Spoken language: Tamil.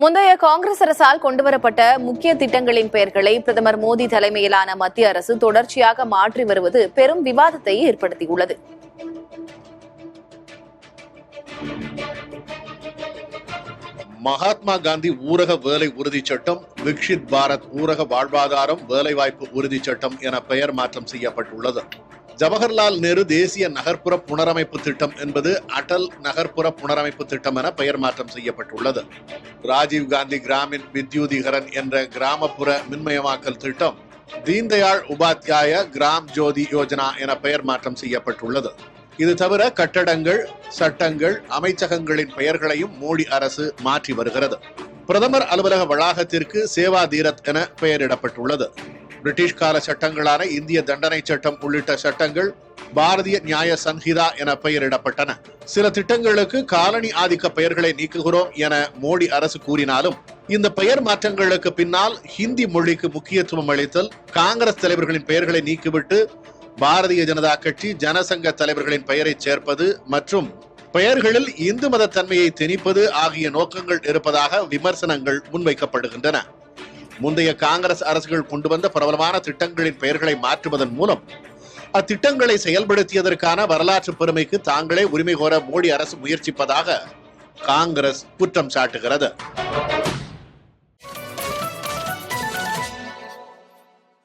முந்தைய காங்கிரஸ் அரசால் கொண்டுவரப்பட்ட முக்கிய திட்டங்களின் பெயர்களை பிரதமர் மோடி தலைமையிலான மத்திய அரசு தொடர்ச்சியாக மாற்றி வருவது பெரும் விவாதத்தை ஏற்படுத்தியுள்ளது. மகாத்மா காந்தி ஊரக வேலை உறுதி சட்டம், விக்ஷித் பாரத் ஊரக வாழ்வாதாரம் வேலைவாய்ப்பு உறுதி சட்டம் என பெயர் மாற்றம் செய்யப்பட்டுள்ளது. ஜவஹர்லால் நேரு தேசிய நகர்ப்புற புனரமைப்பு திட்டம் என்பது அடல் நகர்ப்புற புனரமைப்பு திட்டம் என பெயர் மாற்றம் செய்யப்பட்டுள்ளது. ராஜீவ் காந்தி கிராமின் வித்யுதீகரன் என்ற கிராமப்புற மின்மயமாக்கல் திட்டம் தீன்தயாள் உபாத்யாய கிராம் ஜோதி யோஜனா என பெயர் மாற்றம் செய்யப்பட்டுள்ளது. இது தவிர கட்டடங்கள், சட்டங்கள், அமைச்சகங்களின் பெயர்களையும் மோடி அரசு மாற்றி வருகிறது. பிரதமர் அலுவலக வளாகத்திற்கு சேவா தீரத் என பெயரிடப்பட்டுள்ளது. பிரிட்டிஷ் கால சட்டங்களான இந்திய தண்டனை சட்டம் உள்ளிட்ட சட்டங்கள் பாரதிய நியாய சன்ஹிதா என பெயரிடப்பட்டன. சில திட்டங்களுக்கு காலனி ஆதிக்க பெயர்களை நீக்குகிறோம் என மோடி அரசு கூறினாலும் இந்த பெயர் மாற்றங்களுக்கு பின்னால் ஹிந்தி மொழிக்கு முக்கியத்துவம் அளித்தல், காங்கிரஸ் தலைவர்களின் பெயர்களை நீக்கிவிட்டு பாரதிய ஜனதா கட்சி, ஜனசங்க தலைவர்களின் பெயரை சேர்ப்பது மற்றும் பெயர்களில் இந்து மத தன்மையை திணிப்பது ஆகிய நோக்கங்கள் இருப்பதாக விமர்சனங்கள் முன்வைக்கப்படுகின்றன. முந்தைய காங்கிரஸ் அரசுகள் கொண்டு வந்த பிரபலமான திட்டங்களின் பெயர்களை மாற்றுவதன் மூலம் அத்திட்டங்களை செயல்படுத்தியதற்கான வரலாற்று பெருமைக்கு தாங்களே உரிமை கோர மோடி அரசு முயற்சிப்பதாக காங்கிரஸ் குற்றம் சாட்டுகிறது.